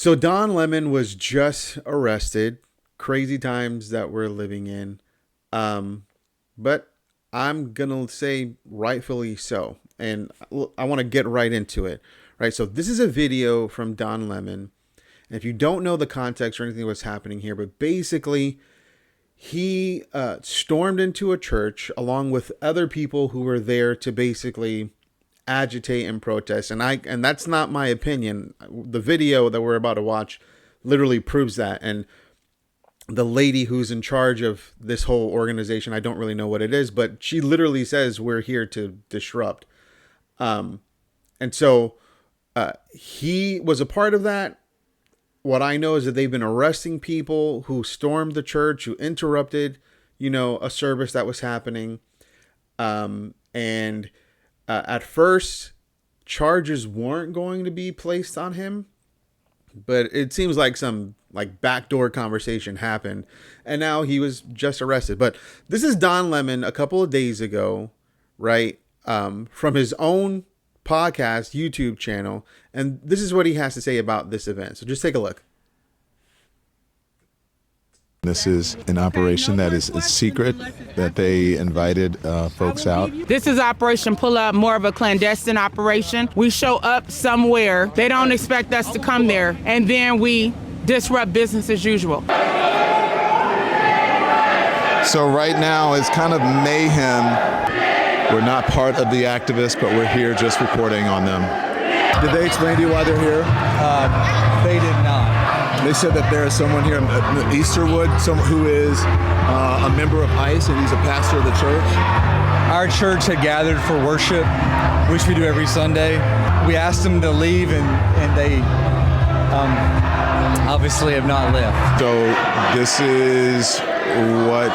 So Don Lemon was just arrested. Crazy times that we're living in. But I'm going to say rightfully so. And I want to get right into it. Right. So this is a video from Don Lemon. And if you don't know the context or anything that was happening here, but basically he stormed into a church along with other people who were there to basically agitate and protest. And that's not my opinion. The video that we're about to watch literally proves that. And the lady who's in charge of this whole organization, I don't really know what it is, but she literally says we're here to disrupt. And so he was a part of that. What I know is that they've been arresting people who stormed the church, who interrupted, a service that was happening. And at first, charges weren't going to be placed on him, but it seems like some backdoor conversation happened, and now he was just arrested. But this is Don Lemon a couple of days ago, right? From his own podcast, YouTube channel, and this is what he has to say about this event. So just take a look. This is an operation that is secret, that they invited folks out. This is Operation Pull Up, more of a clandestine operation. We show up somewhere. They don't expect us to come there, and then we disrupt business as usual. So right now it's kind of mayhem. We're not part of the activists, but we're here just reporting on them. Did they explain to you why they're here? They did not. They said that there is someone here in Easterwood, who is a member of ICE, and he's a pastor of the church. Our church had gathered for worship, which we do every Sunday. We asked them to leave, and they obviously have not left. So this is what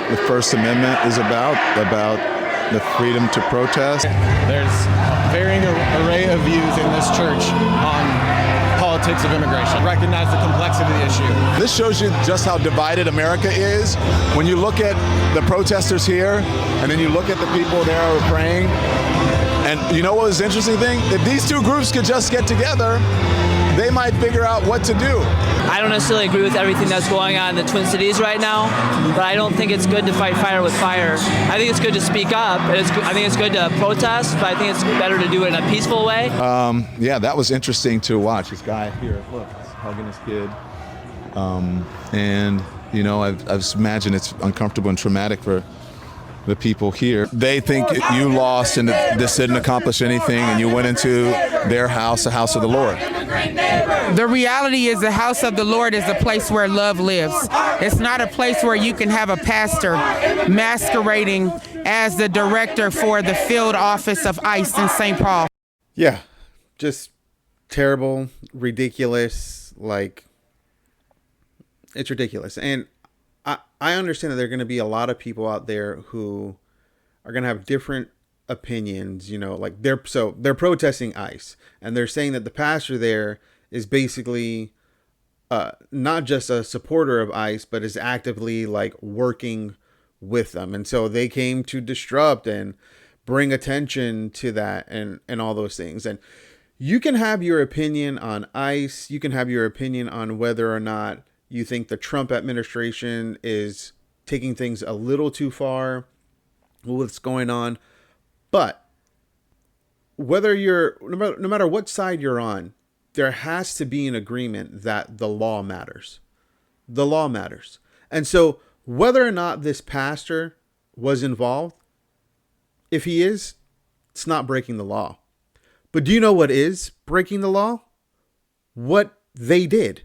the First Amendment is about the freedom to protest. There's a varying array of views in this church on politics of immigration. Recognize the complexity of the issue. This shows you just how divided America is. When you look at the protesters here, and then you look at the people there who are praying, and you know what was the interesting thing? If these two groups could just get together, they might figure out what to do. I don't necessarily agree with everything that's going on in the Twin Cities right now, but I don't think it's good to fight fire with fire. I think it's good to speak up. I think it's good to protest, but I think it's better to do it in a peaceful way. Yeah, that was interesting to watch. This guy here, look, he's hugging his kid. And, I imagine it's uncomfortable and traumatic for the people here. They think you lost and this didn't accomplish anything, and you went into their house, the house of the Lord. The reality is the house of the Lord is a place where love lives. It's not a place where you can have a pastor masquerading as the director for the field office of ICE in St. Paul. Yeah, just terrible, ridiculous, it's ridiculous. And I understand that there are going to be a lot of people out there who are going to have different opinions, they're protesting ICE, and they're saying that the pastor there is basically not just a supporter of ICE, but is actively working with them. And so they came to disrupt and bring attention to that and all those things. And you can have your opinion on ICE. You can have your opinion on whether or not you think the Trump administration is taking things a little too far with what's going on. But whether no matter what side you're on, there has to be an agreement that the law matters. The law matters. And so whether or not this pastor was involved, if he is, it's not breaking the law. But do you know what is breaking the law? What they did.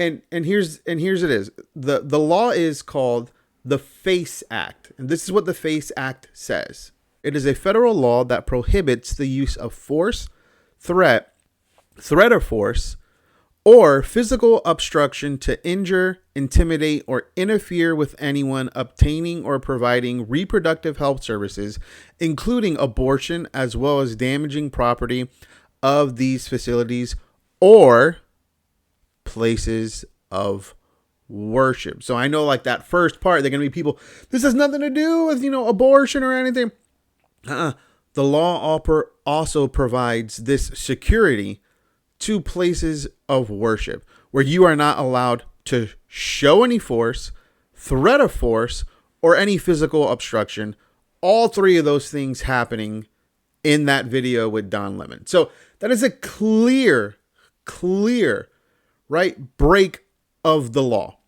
And here's it is. The law is called the FACE Act. And this is what the FACE Act says. It is a federal law that prohibits the use of force, threat of force, or physical obstruction to injure, intimidate, or interfere with anyone obtaining or providing reproductive health services, including abortion, as well as damaging property of these facilities or places of worship. So I know that first part, they're going to be people, this has nothing to do with, abortion or anything. The law also provides this security to places of worship where you are not allowed to show any force, threat of force, or any physical obstruction. All three of those things happening in that video with Don Lemon. So that is a clear, right, break of the law.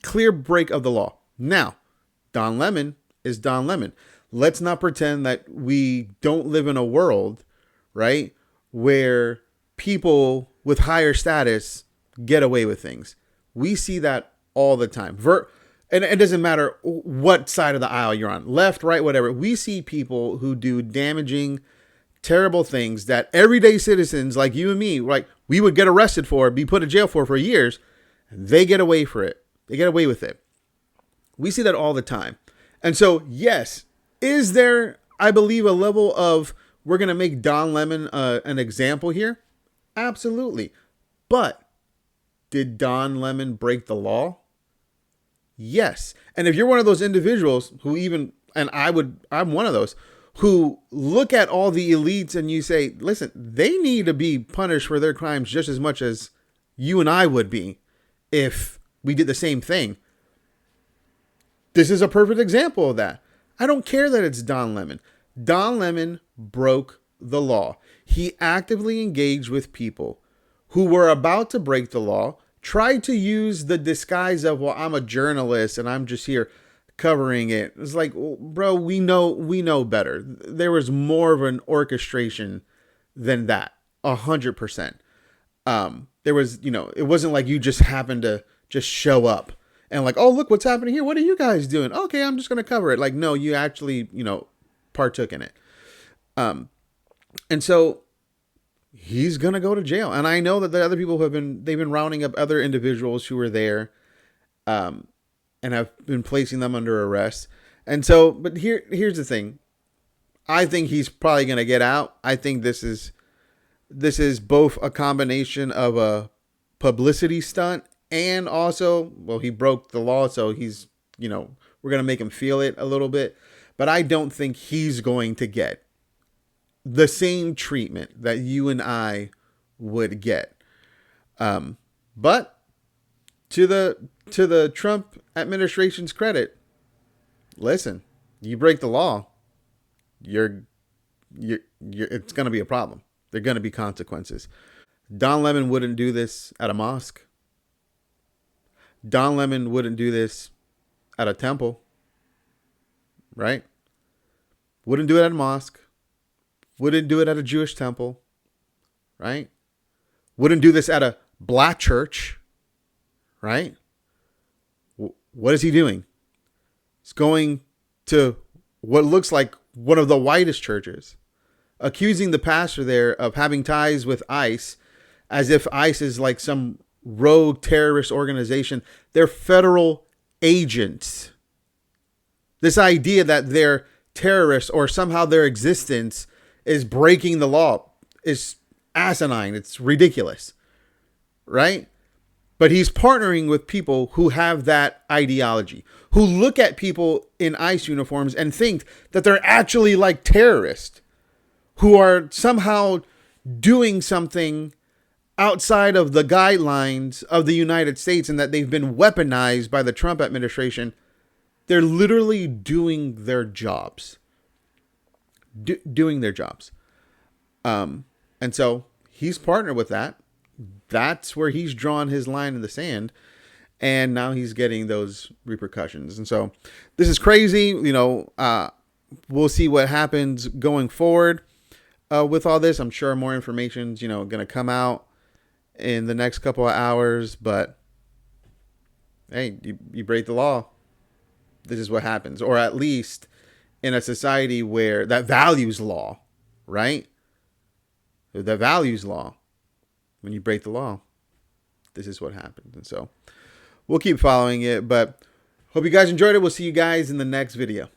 Clear break of the law. Now, Don Lemon is Don Lemon. Let's not pretend that we don't live in a world, right, where people with higher status get away with things. We see that all the time. And it doesn't matter what side of the aisle you're on, left, right, whatever. We see people who do damaging, terrible things that everyday citizens like you and me, like we would get arrested for, be put in jail for years. And they get away for it. They get away with it. We see that all the time. And so, yes, is there, I believe, a level of we're going to make Don Lemon an example here? Absolutely. But did Don Lemon break the law? Yes. And if you're one of those individuals who I'm one of those, who look at all the elites and you say, listen, they need to be punished for their crimes just as much as you and I would be if we did the same thing. This is a perfect example of that. I don't care that it's Don Lemon. Don Lemon broke the law. He actively engaged with people who were about to break the law, tried to use the disguise of, well, I'm a journalist and I'm just here covering it. It's like, well, bro, we know better. There was more of an orchestration than that. 100%. There was, it wasn't like you just happened to just show up and like, oh, look what's happening here. What are you guys doing? Okay, I'm just going to cover it. Like, no, you actually, partook in it. And so he's going to go to jail. And I know that the other people they've been rounding up other individuals who were there, and have been placing them under arrest. And so, but here's the thing. I think he's probably going to get out. I think this is both a combination of a publicity stunt and also, well, he broke the law. So he's, we're going to make him feel it a little bit, but I don't think he's going to get the same treatment that you and I would get. But to the Trump administration's credit, listen, you break the law, you're it's going to be a problem. There are going to be consequences. Don Lemon wouldn't do this at a mosque. Don Lemon wouldn't do this at a temple, right? Wouldn't do it at a mosque. Wouldn't do it at a Jewish temple, right? Wouldn't do this at a black church, right? What is he doing? He's going to what looks like one of the whitest churches, accusing the pastor there of having ties with ICE, as if ICE is like some rogue terrorist organization. They're federal agents. This idea that they're terrorists or somehow their existence is breaking the law is asinine. It's ridiculous, right? But he's partnering with people who have that ideology, who look at people in ICE uniforms and think that they're actually like terrorists, who are somehow doing something outside of the guidelines of the United States and that they've been weaponized by the Trump administration. They're literally doing their jobs. Doing their jobs. And so he's partnered with that. That's where he's drawn his line in the sand. And now he's getting those repercussions. And so this is crazy. We'll see what happens going forward with all this. I'm sure more information's, going to come out in the next couple of hours. But hey, you break the law. This is what happens. Or at least in a society where that values law, right? That values law. When you break the law, this is what happens. And so we'll keep following it, but hope you guys enjoyed it. We'll see you guys in the next video.